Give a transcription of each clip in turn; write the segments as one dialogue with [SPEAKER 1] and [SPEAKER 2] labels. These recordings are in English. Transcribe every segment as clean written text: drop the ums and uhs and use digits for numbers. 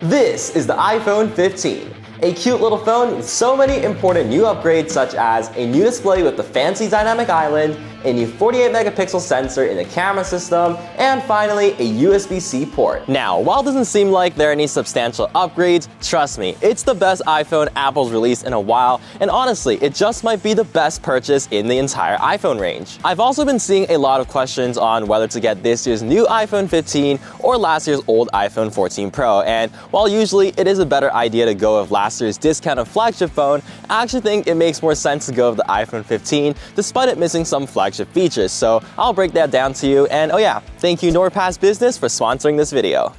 [SPEAKER 1] This is the iPhone 15, a cute little phone with so many important new upgrades such as a new display with the fancy dynamic island, a new 48 megapixel sensor in the camera system, and finally a USB-C port. Now, while it doesn't seem like there are any substantial upgrades, trust me, it's the best iPhone Apple's released in a while, and honestly, it just might be the best purchase in the entire iPhone range. I've also been seeing a lot of questions on whether to get this year's new iPhone 15 or last year's old iPhone 14 Pro, and while usually it is a better idea to go with last year's discounted flagship phone, I actually think it makes more sense to go with the iPhone 15 despite it missing some flagship features, so I'll break that down to you. And oh yeah, thank you NordPass Business for sponsoring this video.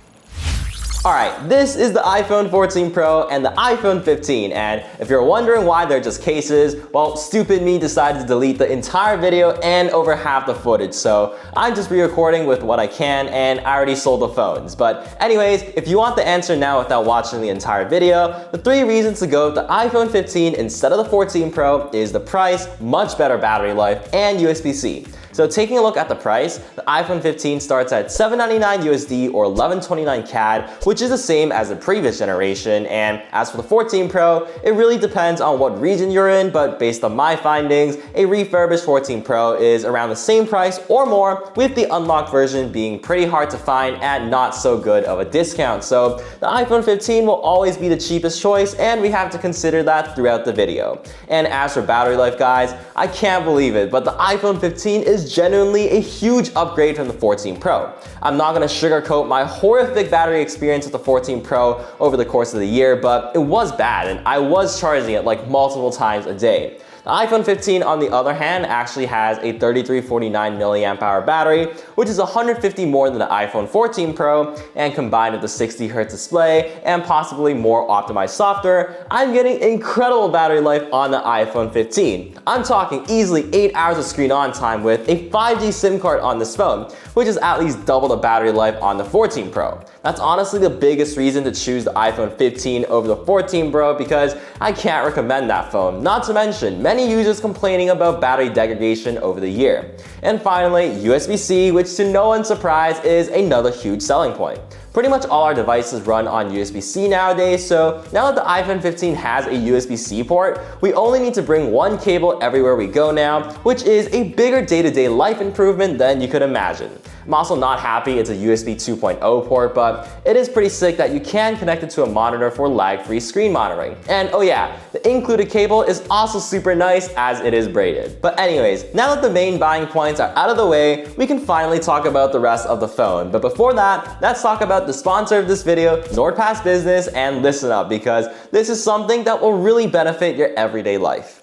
[SPEAKER 1] Alright, this is the iPhone 14 Pro and the iPhone 15, and if you're wondering why they're just cases, well, stupid me decided to delete the entire video and over half the footage, so I'm just re-recording with what I can, and I already sold the phones. But anyways, if you want the answer now without watching the entire video, the 3 reasons to go with the iPhone 15 instead of the 14 Pro is the price, much better battery life, and USB-C. So taking a look at the price, the iPhone 15 starts at $799 USD or $1129 CAD, which is the same as the previous generation, and as for the 14 Pro, it really depends on what region you're in, but based on my findings, a refurbished 14 Pro is around the same price or more, with the unlocked version being pretty hard to find at not so good of a discount. So the iPhone 15 will always be the cheapest choice, and we have to consider that throughout the video. And as for battery life, guys, I can't believe it, but the iPhone 15 is genuinely a huge upgrade from the 14 Pro. I'm not gonna sugarcoat my horrific battery experience with the 14 Pro over the course of the year, but it was bad and I was charging it like multiple times a day. The iPhone 15, on the other hand, actually has a 3349 milliamp hour battery, which is 150 more than the iPhone 14 Pro, and combined with the 60Hz display and possibly more optimized software, I'm getting incredible battery life on the iPhone 15. I'm talking easily 8 hours of screen on time with a 5G SIM card on this phone, which is at least double the battery life on the 14 Pro. That's honestly the biggest reason to choose the iPhone 15 over the 14 Pro, because I can't recommend that phone, not to mention many users complaining about battery degradation over the year. And finally, USB-C, which to no one's surprise is another huge selling point. Pretty much all our devices run on USB-C nowadays, so now that the iPhone 15 has a USB-C port, we only need to bring one cable everywhere we go now, which is a bigger day-to-day life improvement than you could imagine. I'm also not happy it's a USB 2.0 port, but it is pretty sick that you can connect it to a monitor for lag-free screen monitoring. And oh yeah, the included cable is also super nice as it is braided. But anyways, now that the main buying points are out of the way, we can finally talk about the rest of the phone. But before that, let's talk about the sponsor of this video, NordPass Business, and listen up because this is something that will really benefit your everyday life.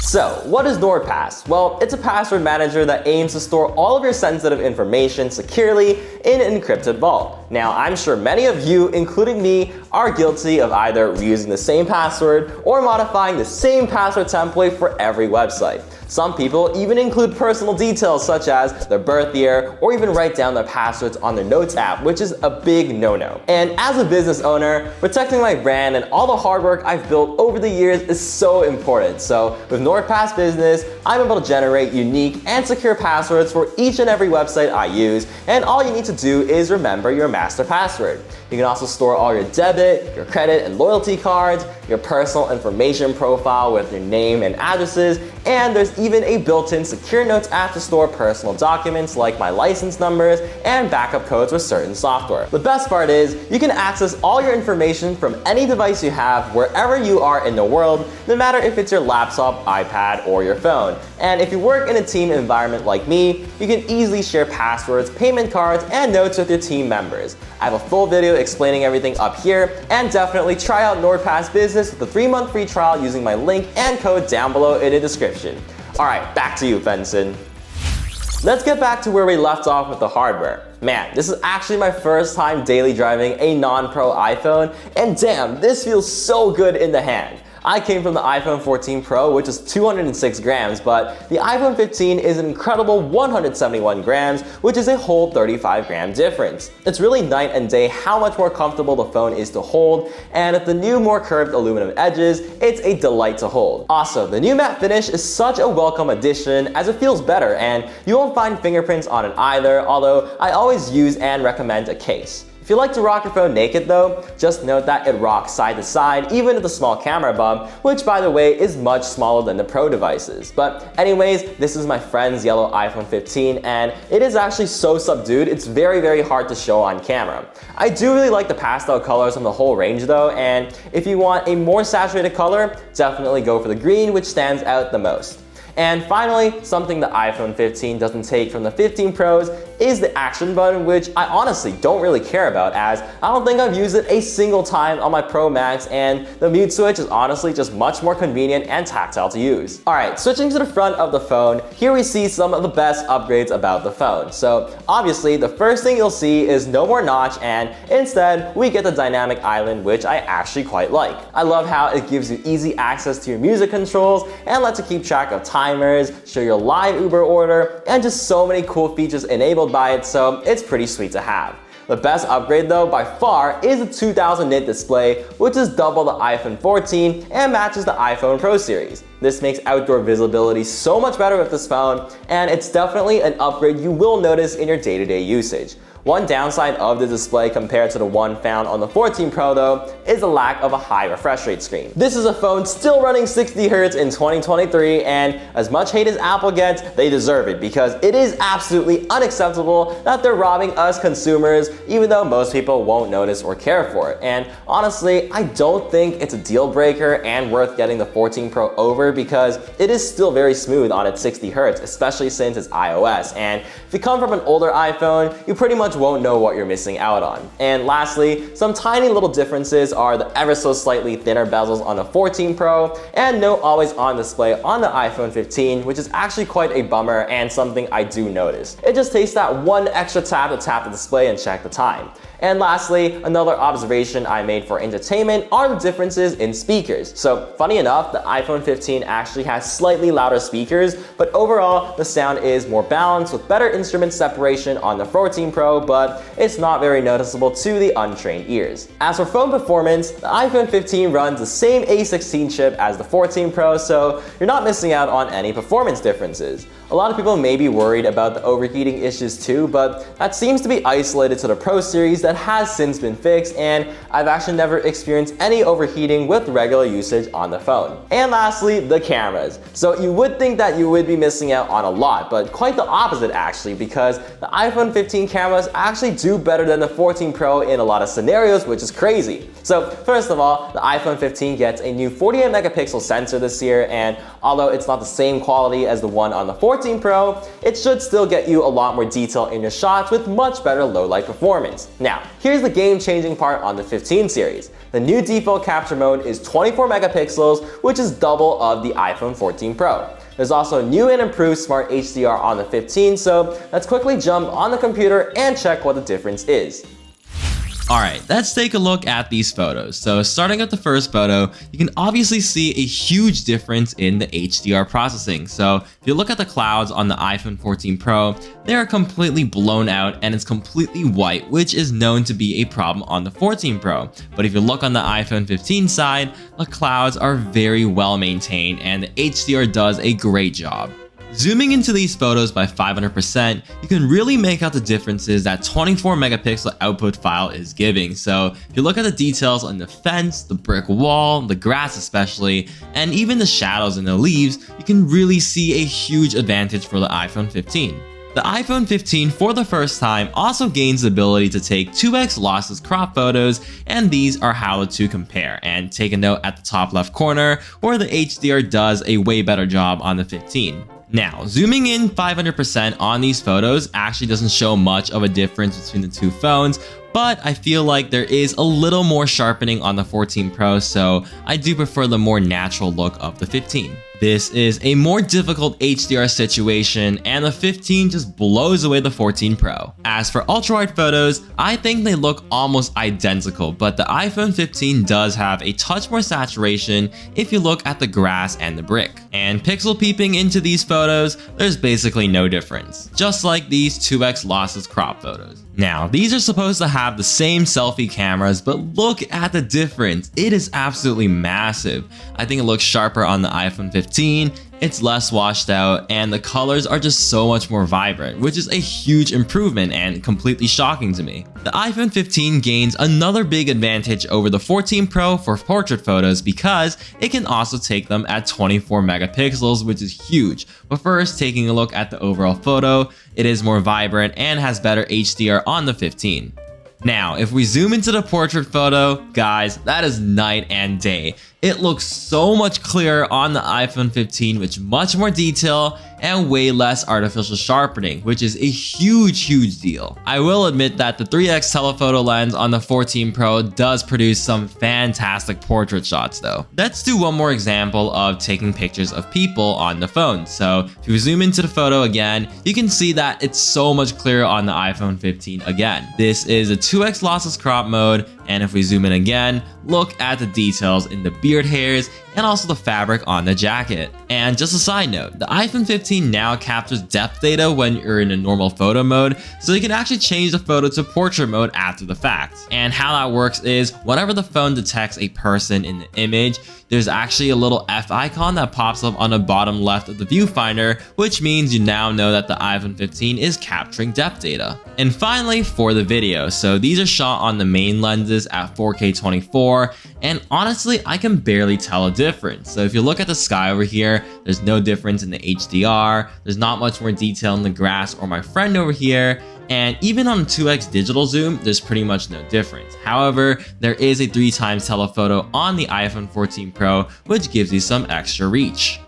[SPEAKER 1] So, what is NordPass? Well, it's a password manager that aims to store all of your sensitive information securely in an encrypted vault. Now, I'm sure many of you, including me, are guilty of either reusing the same password or modifying the same password template for every website. Some people even include personal details such as their birth year or even write down their passwords on their Notes app, which is a big no-no. And as a business owner, protecting my brand and all the hard work I've built over the years is so important. So with NordPass Business, I'm able to generate unique and secure passwords for each and every website I use, and all you need to do is remember your master password. You can also store all your debit, your credit and loyalty cards, your personal information profile with your name and addresses, and there's even a built-in secure notes app to store personal documents like my license numbers and backup codes with certain software. The best part is you can access all your information from any device you have wherever you are in the world, no matter if it's your laptop, iPad, or your phone. And if you work in a team environment like me, you can easily share passwords, payment cards, and notes with your team members. I have a full video explaining everything up here, and definitely try out NordPass Business with a 3-month free trial using my link and code down below in the description. Alright, back to you, Benson. Let's get back to where we left off with the hardware. Man, this is actually my first time daily driving a non-Pro iPhone, and damn, this feels so good in the hand. I came from the iPhone 14 Pro, which is 206 grams, but the iPhone 15 is an incredible 171 grams, which is a whole 35-gram difference. It's really night and day how much more comfortable the phone is to hold, and with the new more curved aluminum edges, it's a delight to hold. Also, the new matte finish is such a welcome addition as it feels better, and you won't find fingerprints on it either, although I always use and recommend a case. If If you like to rock your phone naked though, just note that it rocks side to side even with the small camera bump, which by the way is much smaller than the Pro devices. But anyways, this is my friend's yellow iPhone 15 and it is actually so subdued, it's very hard to show on camera. I do really like the pastel colors from the whole range though, and if you want a more saturated color, definitely go for the green, which stands out the most. And finally, something the iPhone 15 doesn't take from the 15 Pros is the action button, which I honestly don't really care about, as I don't think I've used it a single time on my Pro Max, and the mute switch is honestly just much more convenient and tactile to use. Alright, switching to the front of the phone, here we see some of the best upgrades about the phone. So obviously, the first thing you'll see is no more notch, and instead, we get the dynamic island, which I actually quite like. I love how it gives you easy access to your music controls and lets you keep track of timers, show your live Uber order, and just so many cool features enabled by it, so it's pretty sweet to have. The best upgrade though by far is the 2000 nit display, which is double the iPhone 14 and matches the iPhone Pro series. This makes outdoor visibility so much better with this phone, and it's definitely an upgrade you will notice in your day-to-day usage. One downside of the display compared to the one found on the 14 Pro though is the lack of a high refresh rate screen. This is a phone still running 60Hz in 2023, and as much hate as Apple gets, they deserve it because it is absolutely unacceptable that they're robbing us consumers, even though most people won't notice or care for it. And honestly, I don't think it's a deal breaker and worth getting the 14 Pro over because it is still very smooth on its 60Hz, especially since it's iOS. And if you come from an older iPhone, you pretty much won't know what you're missing out on. And lastly, some tiny little differences are the ever so slightly thinner bezels on the 14 Pro and no always on display on the iPhone 15, which is actually quite a bummer and something I do notice. It just takes that one extra tap to tap the display and check the time. And lastly, another observation I made for entertainment are the differences in speakers. So funny enough, the iPhone 15 actually has slightly louder speakers, but overall the sound is more balanced with better instrument separation on the 14 Pro, but it's not very noticeable to the untrained ears. As for phone performance, the iPhone 15 runs the same A16 chip as the 14 Pro, so you're not missing out on any performance differences. A lot of people may be worried about the overheating issues too, but that seems to be isolated to the Pro series that has since been fixed, and I've actually never experienced any overheating with regular usage on the phone. And lastly, the cameras. So you would think that you would be missing out on a lot, but quite the opposite actually, because the iPhone 15 cameras actually do better than the 14 Pro in a lot of scenarios, which is crazy. So first of all, the iPhone 15 gets a new 48 megapixel sensor this year, and although it's not the same quality as the one on the 14 Pro, it should still get you a lot more detail in your shots with much better low light performance. Now, here's the game-changing part on the 15 series. The new default capture mode is 24 megapixels, which is double of the iPhone 14 Pro. There's also new and improved Smart HDR on the 15, so let's quickly jump on the computer and check what the difference is.
[SPEAKER 2] Alright, let's take a look at these photos. So starting with the first photo, you can obviously see a huge difference in the HDR processing. So if you look at the clouds on the iPhone 14 Pro, they are completely blown out and it's completely white, which is known to be a problem on the 14 Pro. But if you look on the iPhone 15 side, the clouds are very well maintained and the HDR does a great job. Zooming into these photos by 500%, you can really make out the differences that 24 megapixel output file is giving. So if you look at the details on the fence, the brick wall, the grass especially, and even the shadows in the leaves, you can really see a huge advantage for the iPhone 15. The iPhone 15 for the first time also gains the ability to take 2x lossless crop photos, and these are how to compare. And take a note at the top left corner where the HDR does a way better job on the 15. Now, zooming in 500% on these photos actually doesn't show much of a difference between the two phones, but I feel like there is a little more sharpening on the 14 Pro, so I do prefer the more natural look of the 15. This is a more difficult HDR situation, and the 15 just blows away the 14 Pro. As for ultra-wide photos, I think they look almost identical, but the iPhone 15 does have a touch more saturation if you look at the grass and the brick. And pixel peeping into these photos, there's basically no difference, just like these 2x lossless crop photos. Now, these are supposed to have the same selfie cameras, but look at the difference. It is absolutely massive. I think it looks sharper on the iPhone 15, It's less washed out, and the colors are just so much more vibrant, which is a huge improvement and completely shocking to me. The iPhone 15 gains another big advantage over the 14 Pro for portrait photos because it can also take them at 24 megapixels, which is huge. But first, taking a look at the overall photo, it is more vibrant and has better HDR on the 15. Now, if we zoom into the portrait photo, guys, that is night and day. It looks so much clearer on the iPhone 15 with much more detail and way less artificial sharpening, which is a huge deal. I will admit that the 3x telephoto lens on the 14 Pro does produce some fantastic portrait shots though. Let's do one more example of taking pictures of people on the phone. So if you zoom into the photo again, you can see that it's so much clearer on the iPhone 15 again. This is a 2x lossless crop mode, and if we zoom in again, look at the details in the beard hairs and also the fabric on the jacket. And just a side note, the iPhone 15 now captures depth data when you're in a normal photo mode, so you can actually change the photo to portrait mode after the fact. And how that works is, whenever the phone detects a person in the image, there's actually a little F icon that pops up on the bottom left of the viewfinder, which means you now know that the iPhone 15 is capturing depth data. And finally, for the video, so these are shot on the main lenses at 4K 24, and honestly, I can barely tell a difference. So if you look at the sky over here, there's no difference in the HDR, there's not much more detail in the grass or my friend over here, and even on 2x digital zoom, there's pretty much no difference. However, there is a 3x telephoto on the iPhone 14 Pro, which gives you some extra reach.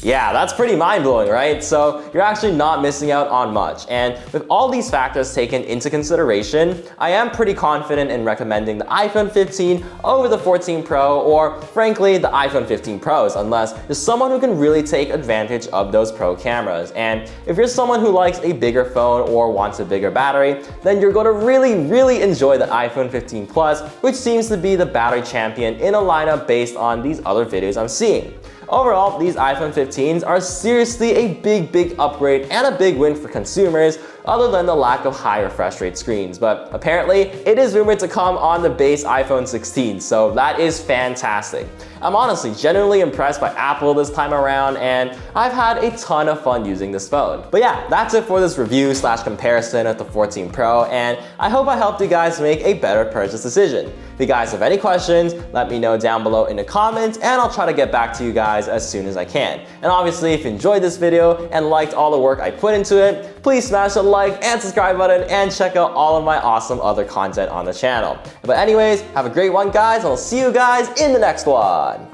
[SPEAKER 1] Yeah, that's pretty mind-blowing, right? So you're actually not missing out on much. And with all these factors taken into consideration, I am pretty confident in recommending the iPhone 15 over the 14 Pro, or frankly, the iPhone 15 Pros, unless you're someone who can really take advantage of those Pro cameras. And if you're someone who likes a bigger phone or wants a bigger battery, then you're going to really enjoy the iPhone 15 Plus, which seems to be the battery champion in a lineup based on these other videos I'm seeing. Overall, these iPhone 15s are seriously a big upgrade and a big win for consumers, other than the lack of high refresh rate screens. But apparently, it is rumored to come on the base iPhone 16, so that is fantastic. I'm honestly genuinely impressed by Apple this time around, and I've had a ton of fun using this phone. But yeah, that's it for this review / comparison of the 14 Pro, and I hope I helped you guys make a better purchase decision. If you guys have any questions, let me know down below in the comments, and I'll try to get back to you guys as soon as I can. And obviously, if you enjoyed this video and liked all the work I put into it, please smash the like and subscribe button and check out all of my awesome other content on the channel. But anyways, have a great one, guys, and I'll see you guys in the next one.